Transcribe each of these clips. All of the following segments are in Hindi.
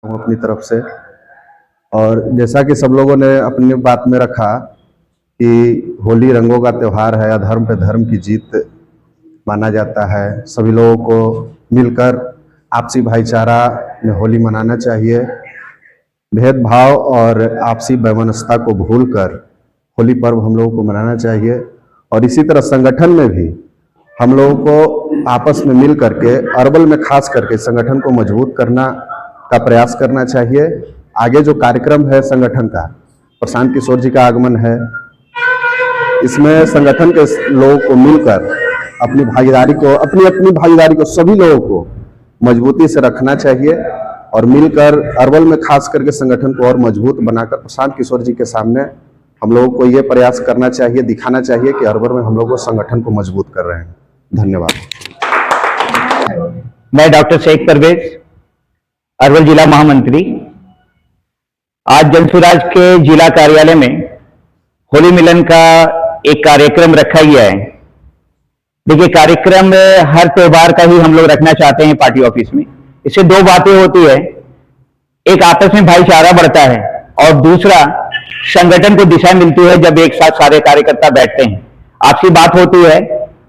हूँ अपनी तरफ से। और जैसा कि सब लोगों ने अपनी बात में रखा कि होली रंगों का त्यौहार है, अधर्म पे धर्म की जीत माना जाता है। सभी लोगों को मिलकर आपसी भाईचारा में होली मनाना चाहिए। भेदभाव और आपसी वैमनस्यता को भूलकर होली पर्व हम लोगों को मनाना चाहिए। और इसी तरह संगठन में भी हम लोगों को आपस में मिल करके, अरवल में खास करके संगठन को मजबूत करना का प्रयास करना चाहिए। आगे जो कार्यक्रम है संगठन का, प्रशांत किशोर जी का आगमन है, इसमें संगठन के लोगों को मिलकर अपनी भागीदारी को, अपनी भागीदारी को सभी लोगों को मजबूती से रखना चाहिए और मिलकर अरवल में खास करके संगठन को और मजबूत बनाकर प्रशांत किशोर जी के सामने हम लोगों को ये प्रयास करना चाहिए, दिखाना चाहिए कि अरवल में हम लोग संगठन को मजबूत कर रहे हैं। धन्यवाद। मैं डॉक्टर शेख परवेज, अरवल जिला महामंत्री। आज जनसुराज के जिला कार्यालय में होली मिलन का एक कार्यक्रम रखा गया है। देखिए, कार्यक्रम हर त्योहार का ही हम लोग रखना चाहते हैं पार्टी ऑफिस में। इससे दो बातें होती है, एक आपस में भाईचारा बढ़ता है और दूसरा संगठन को दिशा मिलती है। जब एक साथ सारे कार्यकर्ता बैठते हैं, आपसी बात होती है,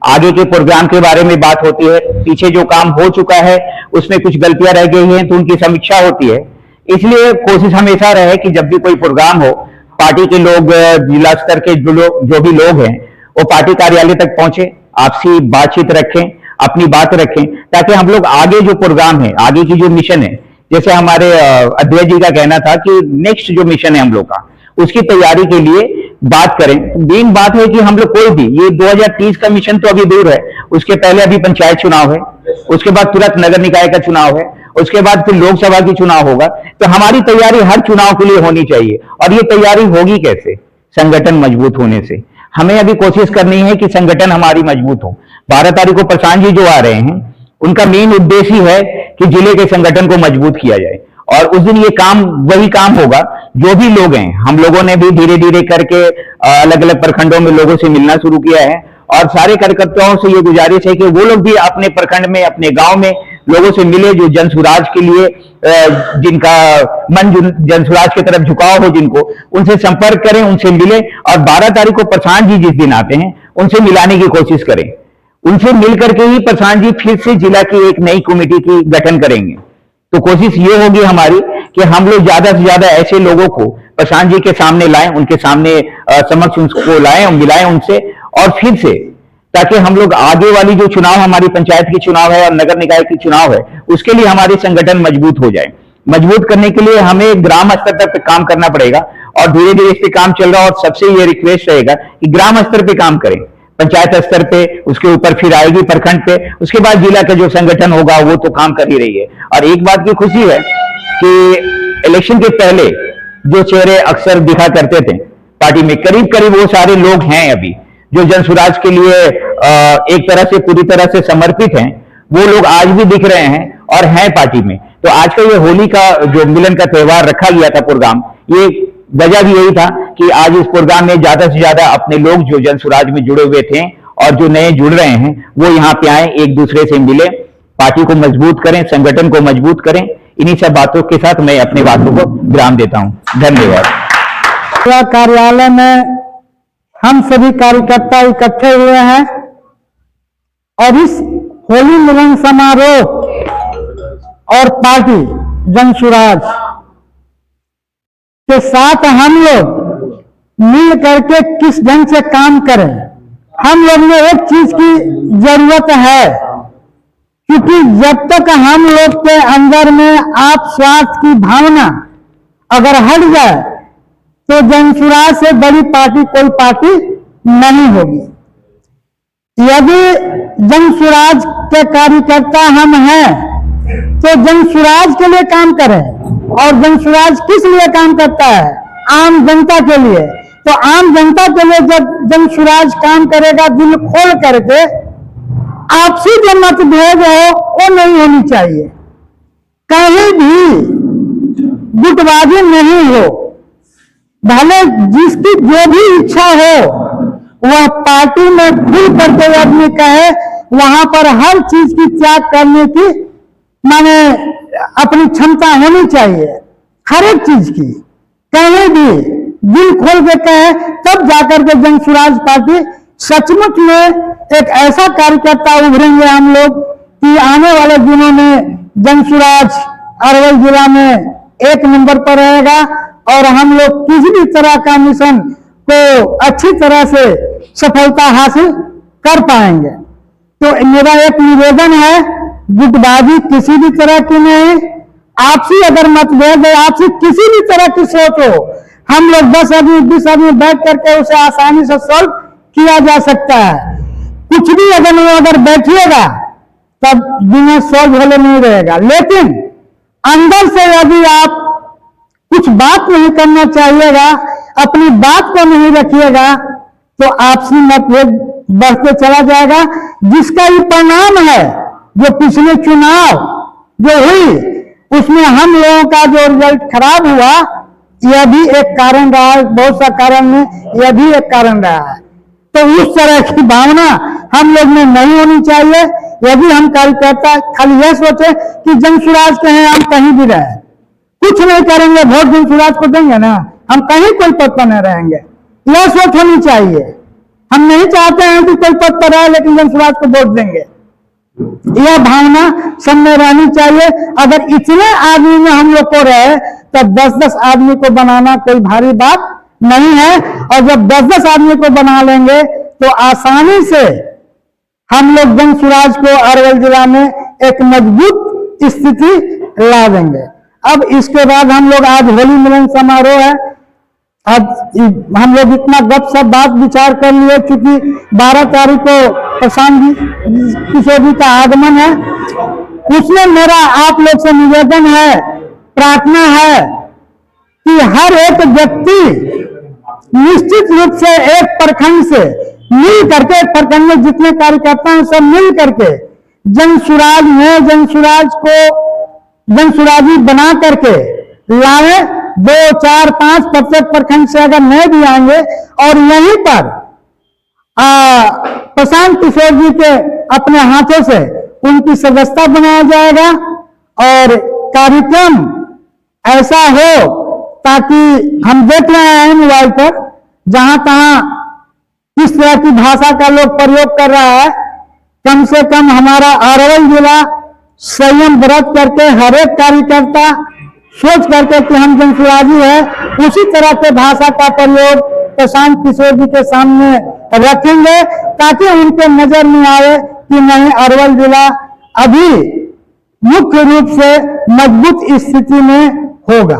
आगे के प्रोग्राम के बारे में बात होती है, पीछे जो काम हो चुका है उसमें कुछ गलतियां रह गई हैं तो उनकी समीक्षा होती है। इसलिए कोशिश हमेशा रहे कि जब भी कोई प्रोग्राम हो, पार्टी के लोग, जिला स्तर के जो भी लोग हैं, वो पार्टी कार्यालय तक पहुंचे, आपसी बातचीत रखें, अपनी बात रखें, ताकि हम लोग आगे जो प्रोग्राम है, आगे की जो मिशन है, जैसे हमारे अध्यक्ष जी का कहना था कि नेक्स्ट जो मिशन है हम लोग का, उसकी तैयारी के लिए बात करें। मेन बात है कि हम लोग कोई भी, ये 2030 का मिशन तो अभी दूर है, उसके पहले अभी पंचायत चुनाव है, उसके बाद तुरंत नगर निकाय का चुनाव है, उसके बाद फिर लोकसभा की चुनाव होगा। तो हमारी तैयारी हर चुनाव के लिए होनी चाहिए। और ये तैयारी होगी कैसे? संगठन मजबूत होने से। हमें अभी कोशिश करनी है कि संगठन हमारी मजबूत हो। 12 तारीख को प्रशांत जी जो आ रहे हैं, उनका मेन उद्देश्य ही है कि जिले के संगठन को मजबूत किया जाए। और उस दिन ये काम, वही काम होगा जो भी लोग हैं, हम लोगों ने भी धीरे धीरे करके अलग अलग प्रखंडों में लोगों से मिलना शुरू किया है। और सारे कार्यकर्ताओं से ये गुजारिश है कि वो लोग भी अपने प्रखंड में, अपने गांव में लोगों से मिले जो जनसुराज के लिए, जिनका मन जनसुराज की तरफ झुकाव हो, जिनको, उनसे संपर्क करें, उनसे मिले। और 12 तारीख को प्रशांत जी जिस दिन आते हैं, उनसे मिलाने की कोशिश करें। उनसे मिलकर के ही प्रशांत जी फिर से जिला की एक नई कमेटी की गठन करेंगे। तो कोशिश ये होगी हमारी कि हम लोग ज्यादा से ज्यादा ऐसे लोगों को प्रशांत जी के सामने लाएं, उनके सामने समक्ष उनको लाएं और मिलाएं उनसे, और फिर से, ताकि हम लोग आगे वाली जो चुनाव, हमारी पंचायत की चुनाव है और नगर निकाय की चुनाव है, उसके लिए हमारे संगठन मजबूत हो जाए। मजबूत करने के लिए हमें ग्राम स्तर तक काम करना पड़ेगा और धीरे धीरे इस पे काम चल रहा है। और सबसे ये रिक्वेस्ट रहेगा कि ग्राम स्तर पे काम करें, पंचायत स्तर पे, उसके ऊपर फिर आएगी प्रखंड पे, उसके बाद जिला का जो संगठन होगा वो तो काम कर ही रही है। और एक बात की खुशी है कि इलेक्शन के पहले जो चेहरे अक्सर दिखा करते थे पार्टी में, करीब करीब वो सारे लोग हैं अभी जो जनसुराज के लिए एक तरह से, पूरी तरह से समर्पित हैं। वो लोग आज भी दिख रहे हैं और हैं पार्टी में। तो आज का ये होली का जो मिलन का त्यौहार रखा गया था प्रोग्राम, ये वजह भी यही था कि आज इस प्रोग्राम में ज्यादा से ज्यादा अपने लोग जो जनसुराज में जुड़े हुए थे और जो नए जुड़ रहे हैं, वो यहाँ पे आए, एक दूसरे से मिले, पार्टी को मजबूत करें, संगठन को मजबूत करें। इन्हीं सब बातों के साथ मैं अपनी बातों को विराम देता हूं। धन्यवाद। कार्यालय में हम सभी कार्यकर्ता इकट्ठे हुए हैं और इस होली मिलन समारोह और पार्टी जनसुराज के साथ हम लोग मिल करके किस ढंग से काम करें। हम लोग में एक चीज की जरूरत है, क्योंकि जब तक हम लोग के अंदर में आप स्वार्थ की भावना अगर हट जाए तो जनसुराज से बड़ी पार्टी कोई पार्टी नहीं होगी। यदि जनसुराज के कार्यकर्ता हम हैं तो जनसुराज के लिए काम करें। और जनसुराज किस लिए काम करता है? आम जनता के लिए। तो आम जनता के लिए जब जनसुराज काम करेगा दिल खोल करके, आपसी जो मतभेद हो वो नहीं होनी चाहिए, कहीं भी गुटबाजी नहीं हो। भले जिसकी जो भी इच्छा हो वह पार्टी में खुल करके आदमी कहे, वहां पर हर चीज की त्याग करने की माने अपनी क्षमता होनी चाहिए हर एक चीज की, कहीं भी दिल खोल के कहे, तब जाकर के जन स्वराज पार्टी सचमुच में एक ऐसा कार्यकर्ता उभरेंगे हम लोग कि आने वाले दिनों में जन स्वराज अरवल जिला में 1 नंबर पर रहेगा और हम लोग किसी भी तरह का मिशन को अच्छी तरह से सफलता हासिल कर पाएंगे। तो मेरा एक निवेदन है, गुटबाजी किसी भी तरह की नहीं, आपसी अगर मतभेद है, आपसी किसी भी तरह की सोच हो, हम लोग 10 आदमी 20 आदमी बैठ करके उसे आसानी से सॉल्व किया जा सकता है। कुछ भी अगर बैठिएगा तब बिना सॉल्व होले नहीं रहेगा, लेकिन अंदर से यदि आप कुछ बात नहीं करना चाहिएगा, अपनी बात को नहीं रखिएगा, तो आपसी मतभेद बढ़ते चला जाएगा, जिसका ये परिणाम है जो पिछले चुनाव जो हुई उसमें हम लोगों का जो रिजल्ट खराब हुआ, यह भी एक कारण रहा है, बहुत सा कारण में यह भी एक कारण रहा है। तो उस तरह की भावना हम लोग में नहीं होनी चाहिए। यदि हम कार्यकर्ता खाली यह सोचे कि जन स्वराज के हैं, हम कहीं भी रहे, कुछ नहीं करेंगे, वोट जन स्वराज को देंगे ना, हम कहीं कोई पद पर नहीं रहेंगे, यह सोच होनी चाहिए। हम नहीं चाहते हैं कि कोई पद पर रहे लेकिन जन स्वराज को वोट देंगे, यह भावना सब में रहनी चाहिए। अगर इतने आदमी में हम लोग को रहे तब 10-10 आदमी को बनाना कोई भारी बात नहीं है, और जब 10-10 आदमी को बना लेंगे तो आसानी से हम लोग जन स्वराज को अरवल जिला में एक मजबूत स्थिति ला देंगे। अब इसके बाद हम लोग आज होली मिलन समारोह है, अब हम लोग इतना गपशप बात विचार कर लिए, चूंकि 12 तारीख को प्रशांत किशोर जी का आगमन है, उसमें मेरा आप लोग से निवेदन है, प्रार्थना है कि हर एक व्यक्ति निश्चित रूप से एक प्रखंड से मिल करके, प्रखंड में जितने कार्यकर्ता हैं सब मिल करके जन स्वराज में जन स्वराज को जन स्वराजी बना करके लाए। 2, 4, 5 प्रत्येक प्रखंड से अगर नहीं भी आएंगे और यहीं पर प्रशांत किशोर जी के अपने हाथों से उनकी सदस्यता बनाया जाएगा और कार्यक्रम ऐसा हो ताकि हम देख रहे हैं मोबाइल पर जहां तहां किस तरह की भाषा का लोग प्रयोग कर रहा है, कम से कम हमारा अरवल जिला संयम व्रत करके हर एक कार्यकर्ता सोच करके कि हम जन स्वराजी है, उसी तरह के भाषा का प्रयोग प्रशांत किशोर जी के सामने रखेंगे ताकि उनके नजर में आए कि नहीं, अरवल जिला अभी मुख्य रूप से मजबूत स्थिति में होगा।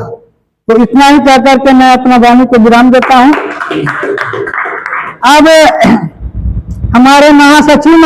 तो इतना ही कहकर के मैं अपना वाणी को विराम देता हूं। अब हमारे महासचिव